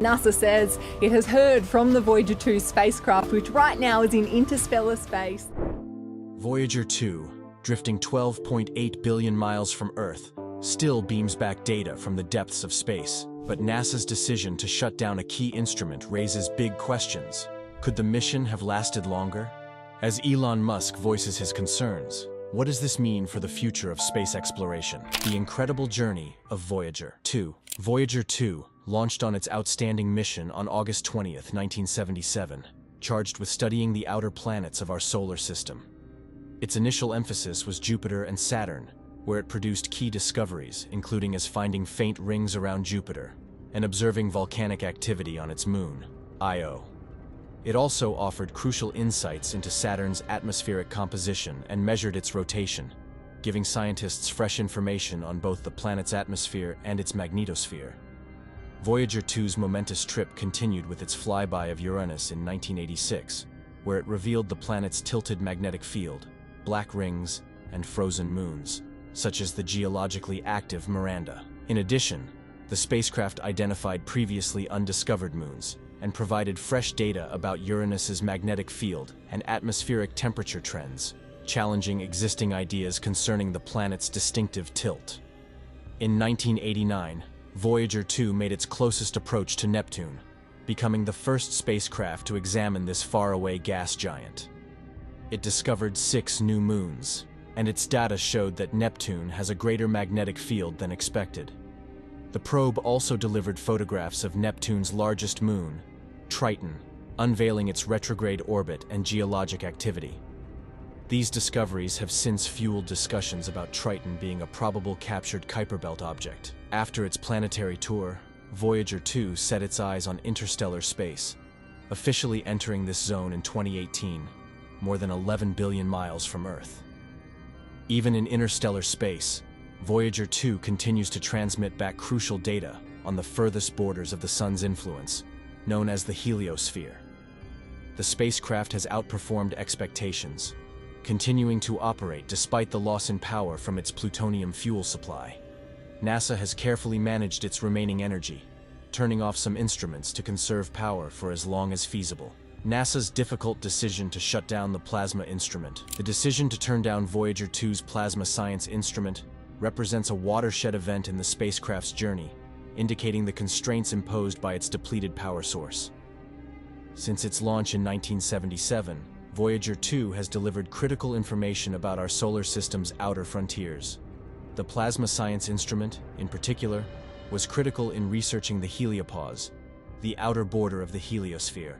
NASA says it has heard from the Voyager 2 spacecraft, which right now is in interstellar space. Voyager 2, drifting 12.8 billion miles from Earth, still beams back data from the depths of space. But NASA's decision to shut down a key instrument raises big questions. Could the mission have lasted longer? As Elon Musk voices his concerns, what does this mean for the future of space exploration? The incredible journey of Voyager 2. Voyager 2 launched on its outstanding mission on August 20th, 1977, charged with studying the outer planets of our solar system. Its initial emphasis was Jupiter and Saturn, where it produced key discoveries, including as finding faint rings around Jupiter and observing volcanic activity on its moon, Io. It also offered crucial insights into Saturn's atmospheric composition and measured its rotation, giving scientists fresh information on both the planet's atmosphere and its magnetosphere. Voyager 2's momentous trip continued with its flyby of Uranus in 1986, where it revealed the planet's tilted magnetic field, black rings, and frozen moons, such as the geologically active Miranda. In addition, the spacecraft identified previously undiscovered moons and provided fresh data about Uranus's magnetic field and atmospheric temperature trends, challenging existing ideas concerning the planet's distinctive tilt. In 1989, Voyager 2 made its closest approach to Neptune, becoming the first spacecraft to examine this faraway gas giant. It discovered 6 new moons, and its data showed that Neptune has a greater magnetic field than expected. The probe also delivered photographs of Neptune's largest moon, Triton, unveiling its retrograde orbit and geologic activity. These discoveries have since fueled discussions about Triton being a probable captured Kuiper Belt object. After its planetary tour, Voyager 2 set its eyes on interstellar space, officially entering this zone in 2018, more than 11 billion miles from Earth. Even in interstellar space, Voyager 2 continues to transmit back crucial data on the furthest borders of the Sun's influence, known as the heliosphere. The spacecraft has outperformed expectations, continuing to operate despite the loss in power from its plutonium fuel supply. NASA has carefully managed its remaining energy, turning off some instruments to conserve power for as long as feasible. NASA's difficult decision to shut down the plasma instrument. The decision to turn down Voyager 2's plasma science instrument represents a watershed event in the spacecraft's journey, indicating the constraints imposed by its depleted power source. Since its launch in 1977, Voyager 2 has delivered critical information about our solar system's outer frontiers. The plasma science instrument, in particular, was critical in researching the heliopause, the outer border of the heliosphere,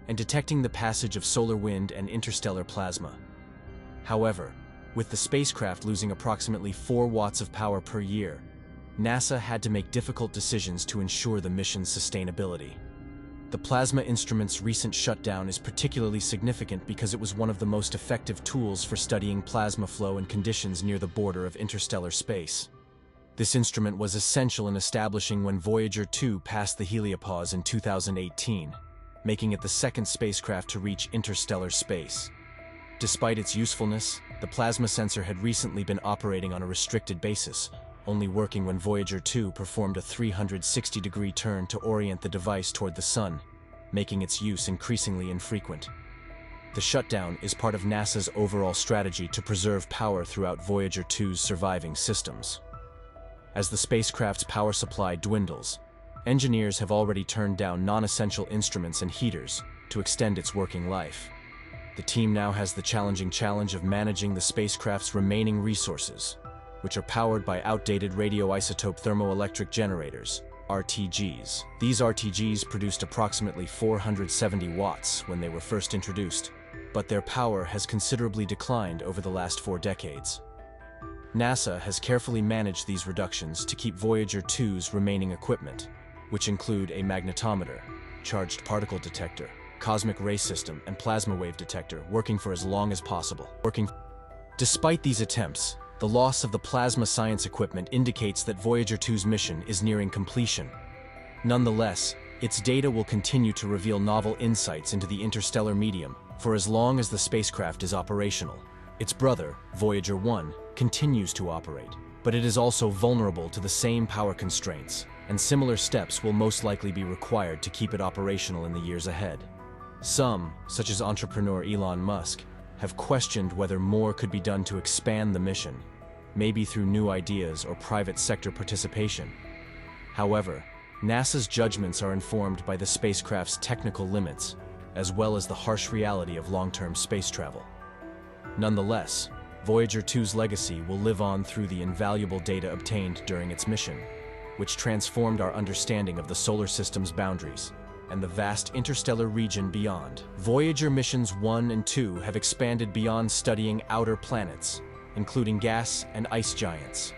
and detecting the passage of solar wind and interstellar plasma. However, with the spacecraft losing approximately 4 watts of power per year, NASA had to make difficult decisions to ensure the mission's sustainability. The plasma instrument's recent shutdown is particularly significant because it was one of the most effective tools for studying plasma flow and conditions near the border of interstellar space. This instrument was essential in establishing when Voyager 2 passed the heliopause in 2018, making it the second spacecraft to reach interstellar space. Despite its usefulness, the plasma sensor had recently been operating on a restricted basis, only working when Voyager 2 performed a 360-degree turn to orient the device toward the Sun, making its use increasingly infrequent. The shutdown is part of NASA's overall strategy to preserve power throughout Voyager 2's surviving systems. As the spacecraft's power supply dwindles, engineers have already turned down non-essential instruments and heaters to extend its working life. The team now has the challenging challenge of managing the spacecraft's remaining resources, which are powered by outdated radioisotope thermoelectric generators, RTGs. These RTGs produced approximately 470 watts when they were first introduced, but their power has considerably declined over the last 4 decades. NASA has carefully managed these reductions to keep Voyager 2's remaining equipment, which include a magnetometer, charged particle detector, cosmic ray system, and plasma wave detector, working for as long as possible. Despite these attempts, the loss of the plasma science equipment indicates that Voyager 2's mission is nearing completion. Nonetheless, its data will continue to reveal novel insights into the interstellar medium for as long as the spacecraft is operational. Its brother, Voyager 1, continues to operate, but it is also vulnerable to the same power constraints, and similar steps will most likely be required to keep it operational in the years ahead. Some, such as entrepreneur Elon Musk, have questioned whether more could be done to expand the mission, maybe through new ideas or private sector participation. However, NASA's judgments are informed by the spacecraft's technical limits, as well as the harsh reality of long-term space travel. Nonetheless, Voyager 2's legacy will live on through the invaluable data obtained during its mission, which transformed our understanding of the solar system's boundaries and the vast interstellar region beyond. Voyager missions 1 and 2 have expanded beyond studying outer planets, including gas and ice giants.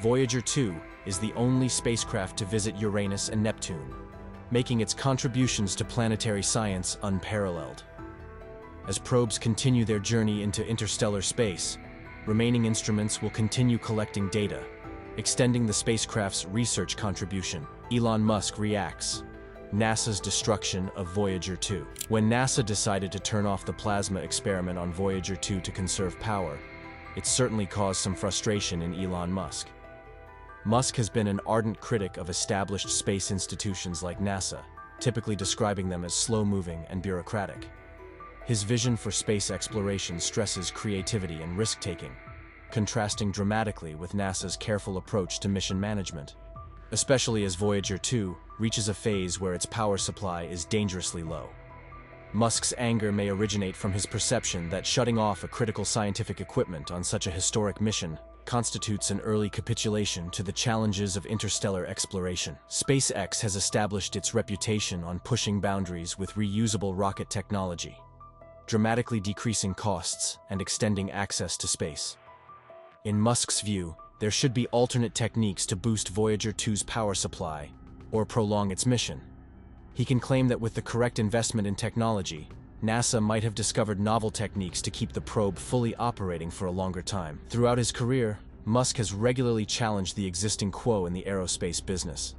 Voyager 2 is the only spacecraft to visit Uranus and Neptune, making its contributions to planetary science unparalleled. As probes continue their journey into interstellar space, remaining instruments will continue collecting data, extending the spacecraft's research contribution. Elon Musk reacts. NASA's destruction of Voyager 2. When NASA decided to turn off the plasma experiment on Voyager 2 to conserve power, it certainly caused some frustration in Elon Musk. Musk has been an ardent critic of established space institutions like NASA, typically describing them as slow-moving and bureaucratic. His vision for space exploration stresses creativity and risk-taking, contrasting dramatically with NASA's careful approach to mission management, especially as Voyager 2 reaches a phase where its power supply is dangerously low. Musk's anger may originate from his perception that shutting off a critical scientific equipment on such a historic mission constitutes an early capitulation to the challenges of interstellar exploration. SpaceX has established its reputation on pushing boundaries with reusable rocket technology, dramatically decreasing costs and extending access to space. In Musk's view, there should be alternate techniques to boost Voyager 2's power supply or prolong its mission. He can claim that with the correct investment in technology, NASA might have discovered novel techniques to keep the probe fully operating for a longer time. Throughout his career, Musk has regularly challenged the existing quo in the aerospace business.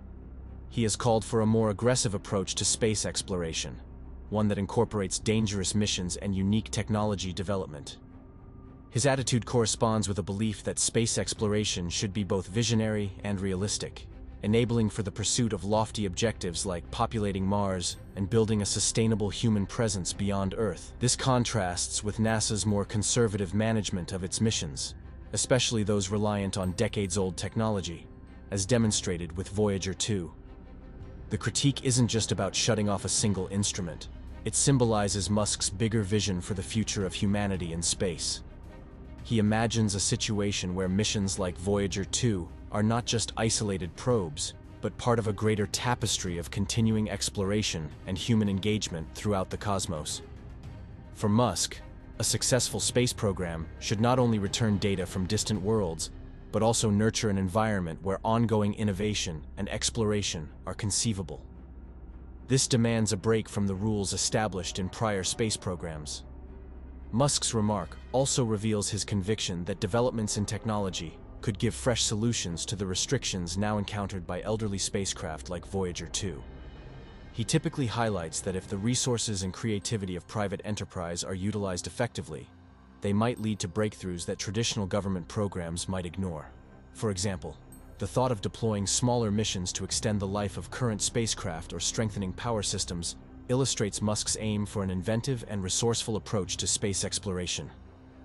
He has called for a more aggressive approach to space exploration, one that incorporates dangerous missions and unique technology development. His attitude corresponds with a belief that space exploration should be both visionary and realistic, enabling for the pursuit of lofty objectives like populating Mars and building a sustainable human presence beyond Earth. This contrasts with NASA's more conservative management of its missions, especially those reliant on decades-old technology, as demonstrated with Voyager 2. The critique isn't just about shutting off a single instrument. It symbolizes Musk's bigger vision for the future of humanity in space. He imagines a situation where missions like Voyager 2 are not just isolated probes, but part of a greater tapestry of continuing exploration and human engagement throughout the cosmos. For Musk, a successful space program should not only return data from distant worlds, but also nurture an environment where ongoing innovation and exploration are conceivable. This demands a break from the rules established in prior space programs. Musk's remark also reveals his conviction that developments in technology could give fresh solutions to the restrictions now encountered by elderly spacecraft like Voyager 2. He typically highlights that if the resources and creativity of private enterprise are utilized effectively, they might lead to breakthroughs that traditional government programs might ignore. For example, the thought of deploying smaller missions to extend the life of current spacecraft or strengthening power systems illustrates Musk's aim for an inventive and resourceful approach to space exploration.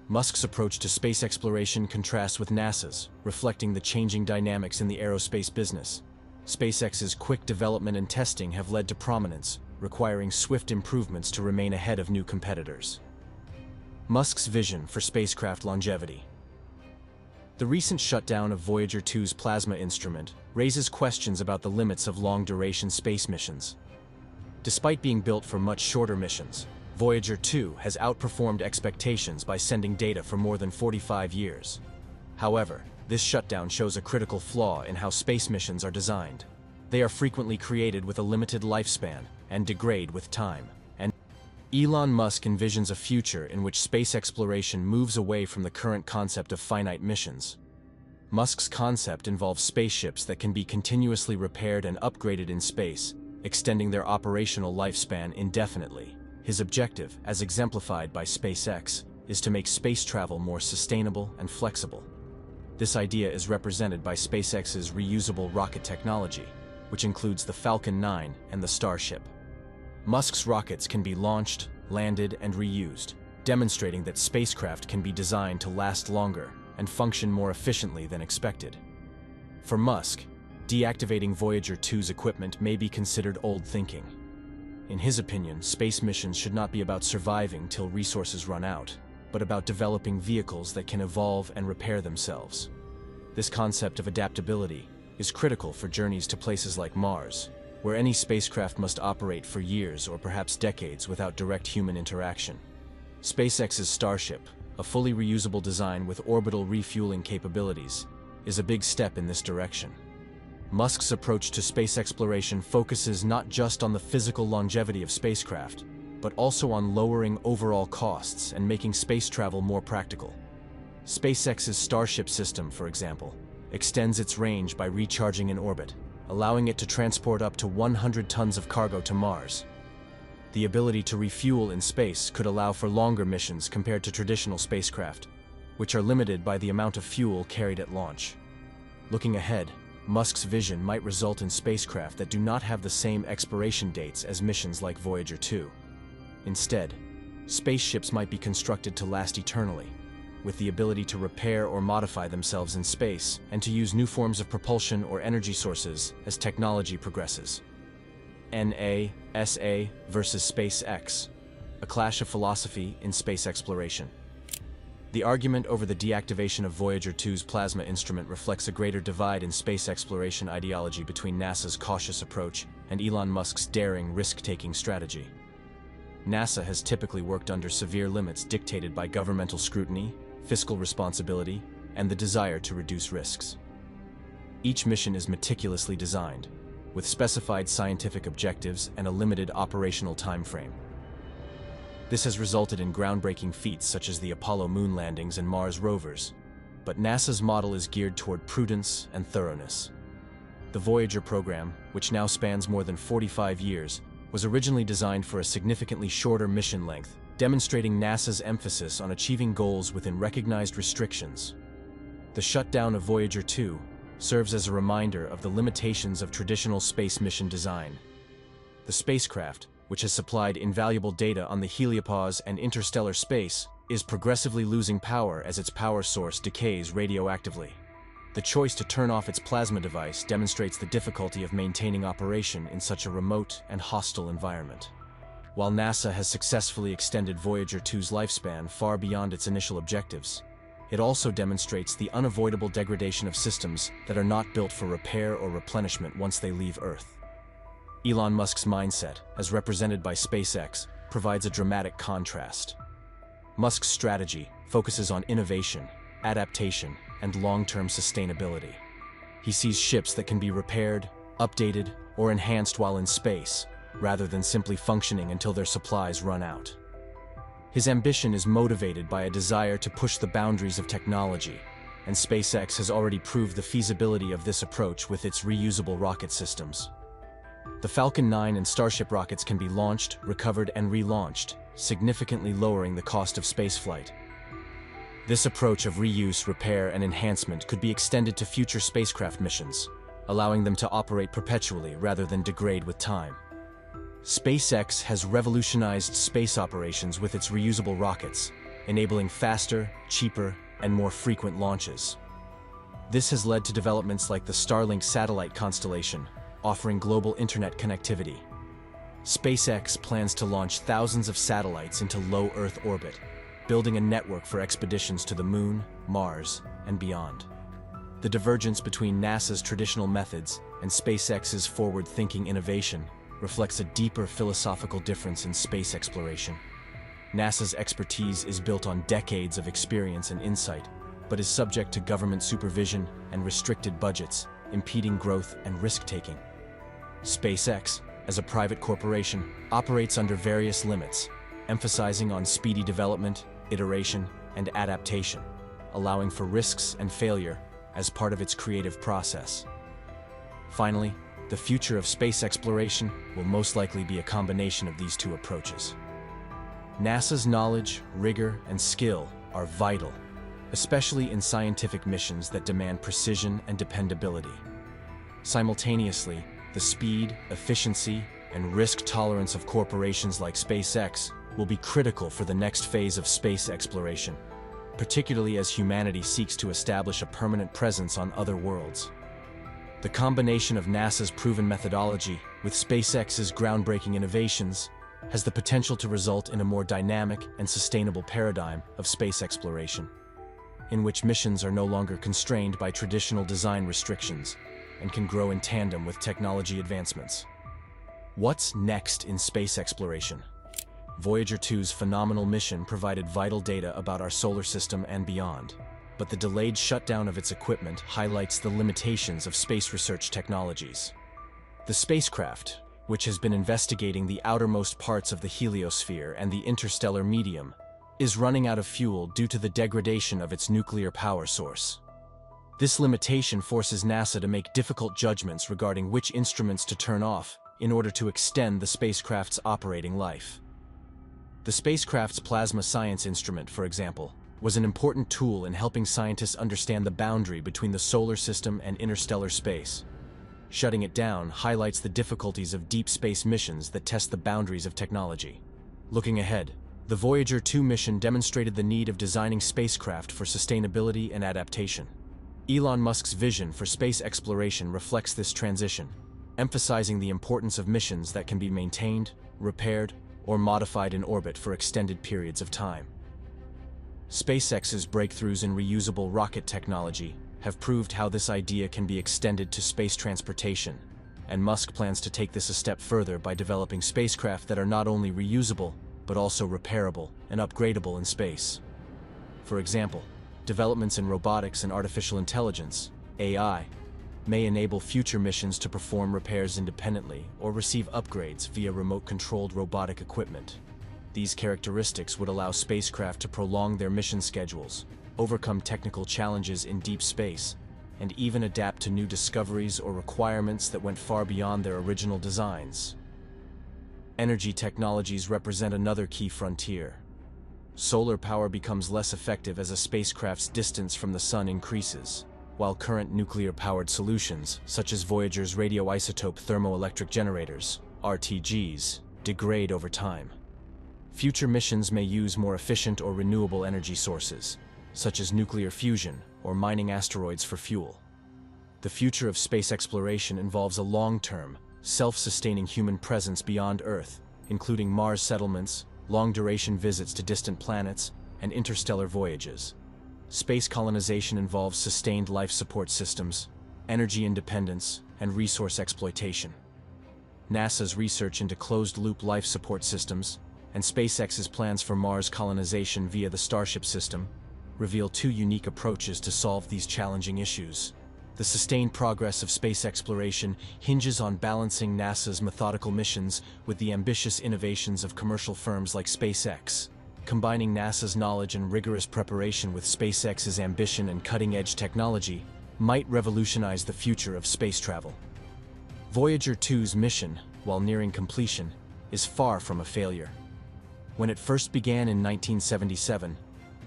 Musk's approach to space exploration contrasts with NASA's, reflecting the changing dynamics in the aerospace business. SpaceX's quick development and testing have led to prominence, requiring swift improvements to remain ahead of new competitors. Musk's vision for spacecraft longevity. The recent shutdown of Voyager 2's plasma instrument raises questions about the limits of long-duration space missions. Despite being built for much shorter missions, Voyager 2 has outperformed expectations by sending data for more than 45 years. However, this shutdown shows a critical flaw in how space missions are designed. They are frequently created with a limited lifespan and degrade with time. And Elon Musk envisions a future in which space exploration moves away from the current concept of finite missions. Musk's concept involves spaceships that can be continuously repaired and upgraded in space, extending their operational lifespan indefinitely. His objective, as exemplified by SpaceX, is to make space travel more sustainable and flexible. This idea is represented by SpaceX's reusable rocket technology, which includes the Falcon 9 and the Starship. Musk's rockets can be launched, landed, and reused, demonstrating that spacecraft can be designed to last longer and function more efficiently than expected. For Musk, deactivating Voyager 2's equipment may be considered old thinking. In his opinion, space missions should not be about surviving till resources run out, but about developing vehicles that can evolve and repair themselves. This concept of adaptability is critical for journeys to places like Mars, where any spacecraft must operate for years or perhaps decades without direct human interaction. SpaceX's Starship, a fully reusable design with orbital refueling capabilities, is a big step in this direction. Musk's approach to space exploration focuses not just on the physical longevity of spacecraft, but also on lowering overall costs and making space travel more practical. SpaceX's Starship system, for example, extends its range by recharging in orbit, allowing it to transport up to 100 tons of cargo to Mars. The ability to refuel in space could allow for longer missions compared to traditional spacecraft, which are limited by the amount of fuel carried at launch. Looking ahead, Musk's vision might result in spacecraft that do not have the same expiration dates as missions like Voyager 2. Instead, spaceships might be constructed to last eternally, with the ability to repair or modify themselves in space and to use new forms of propulsion or energy sources as technology progresses. NASA versus SpaceX, a clash of philosophy in space exploration. The argument over the deactivation of Voyager 2's plasma instrument reflects a greater divide in space exploration ideology between NASA's cautious approach and Elon Musk's daring, risk-taking strategy. NASA has typically worked under severe limits dictated by governmental scrutiny, fiscal responsibility, and the desire to reduce risks. Each mission is meticulously designed, with specified scientific objectives and a limited operational timeframe. This has resulted in groundbreaking feats such as the Apollo moon landings and Mars rovers, but NASA's model is geared toward prudence and thoroughness. The Voyager program, which now spans more than 45 years, was originally designed for a significantly shorter mission length, demonstrating NASA's emphasis on achieving goals within recognized restrictions. The shutdown of Voyager 2 serves as a reminder of the limitations of traditional space mission design. The spacecraft, which has supplied invaluable data on the heliopause and interstellar space, is progressively losing power as its power source decays radioactively. The choice to turn off its plasma device demonstrates the difficulty of maintaining operation in such a remote and hostile environment. While NASA has successfully extended Voyager 2's lifespan far beyond its initial objectives, it also demonstrates the unavoidable degradation of systems that are not built for repair or replenishment once they leave Earth. Elon Musk's mindset, as represented by SpaceX, provides a dramatic contrast. Musk's strategy focuses on innovation, adaptation, and long-term sustainability. He sees ships that can be repaired, updated, or enhanced while in space, rather than simply functioning until their supplies run out. His ambition is motivated by a desire to push the boundaries of technology, and SpaceX has already proved the feasibility of this approach with its reusable rocket systems. The Falcon 9 and Starship rockets can be launched, recovered, and relaunched, significantly lowering the cost of spaceflight. This approach of reuse, repair, and enhancement could be extended to future spacecraft missions, allowing them to operate perpetually rather than degrade with time. SpaceX has revolutionized space operations with its reusable rockets, enabling faster, cheaper, and more frequent launches. This has led to developments like the Starlink satellite constellation, offering global internet connectivity. SpaceX plans to launch thousands of satellites into low Earth orbit, building a network for expeditions to the Moon, Mars, and beyond. The divergence between NASA's traditional methods and SpaceX's forward-thinking innovation reflects a deeper philosophical difference in space exploration. NASA's expertise is built on decades of experience and insight, but is subject to government supervision and restricted budgets, impeding growth and risk-taking. SpaceX, as a private corporation, operates under various limits, emphasizing on speedy development, iteration, and adaptation, allowing for risks and failure as part of its creative process. Finally, the future of space exploration will most likely be a combination of these two approaches. NASA's knowledge, rigor, and skill are vital, especially in scientific missions that demand precision and dependability. Simultaneously, The speed, efficiency, and risk tolerance of corporations like SpaceX will be critical for the next phase of space exploration, particularly as humanity seeks to establish a permanent presence on other worlds. The combination of NASA's proven methodology with SpaceX's groundbreaking innovations has the potential to result in a more dynamic and sustainable paradigm of space exploration, in which missions are no longer constrained by traditional design restrictions and can grow in tandem with technology advancements. What's next in space exploration? Voyager 2's phenomenal mission provided vital data about our solar system and beyond, but the delayed shutdown of its equipment highlights the limitations of space research technologies. The spacecraft, which has been investigating the outermost parts of the heliosphere and the interstellar medium, is running out of fuel due to the degradation of its nuclear power source. This limitation forces NASA to make difficult judgments regarding which instruments to turn off in order to extend the spacecraft's operating life. The spacecraft's plasma science instrument, for example, was an important tool in helping scientists understand the boundary between the solar system and interstellar space. Shutting it down highlights the difficulties of deep space missions that test the boundaries of technology. Looking ahead, the Voyager 2 mission demonstrated the need of designing spacecraft for sustainability and adaptation. Elon Musk's vision for space exploration reflects this transition, emphasizing the importance of missions that can be maintained, repaired, or modified in orbit for extended periods of time. SpaceX's breakthroughs in reusable rocket technology have proved how this idea can be extended to space transportation, and Musk plans to take this a step further by developing spacecraft that are not only reusable, but also repairable and upgradable in space. For example, developments in robotics and artificial intelligence, AI, may enable future missions to perform repairs independently or receive upgrades via remote-controlled robotic equipment. These characteristics would allow spacecraft to prolong their mission schedules, overcome technical challenges in deep space, and even adapt to new discoveries or requirements that went far beyond their original designs. Energy technologies represent another key frontier. Solar power becomes less effective as a spacecraft's distance from the sun increases, while current nuclear-powered solutions, such as Voyager's radioisotope thermoelectric generators, RTGs, degrade over time. Future missions may use more efficient or renewable energy sources, such as nuclear fusion or mining asteroids for fuel. The future of space exploration involves a long-term, self-sustaining human presence beyond Earth, including Mars settlements, long-duration visits to distant planets, and interstellar voyages. Space colonization involves sustained life support systems, energy independence, and resource exploitation. NASA's research into closed-loop life support systems and SpaceX's plans for Mars colonization via the Starship system reveal two unique approaches to solve these challenging issues. The sustained progress of space exploration hinges on balancing NASA's methodical missions with the ambitious innovations of commercial firms like SpaceX. Combining NASA's knowledge and rigorous preparation with SpaceX's ambition and cutting-edge technology might revolutionize the future of space travel. Voyager 2's mission, while nearing completion, is far from a failure. When it first began in 1977,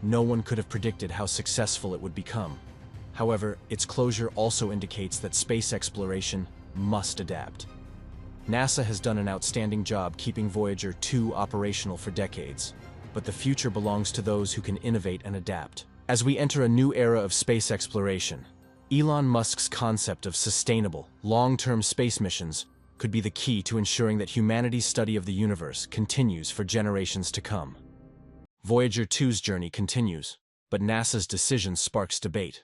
no one could have predicted how successful it would become. However, its closure also indicates that space exploration must adapt. NASA has done an outstanding job keeping Voyager 2 operational for decades, but the future belongs to those who can innovate and adapt. As we enter a new era of space exploration, Elon Musk's concept of sustainable, long-term space missions could be the key to ensuring that humanity's study of the universe continues for generations to come. Voyager 2's journey continues, but NASA's decision sparks debate.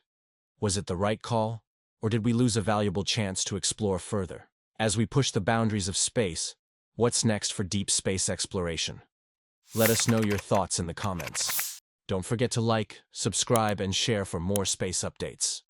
Was it the right call, or did we lose a valuable chance to explore further? As we push the boundaries of space, what's next for deep space exploration? Let us know your thoughts in the comments. Don't forget to like, subscribe, and share for more space updates.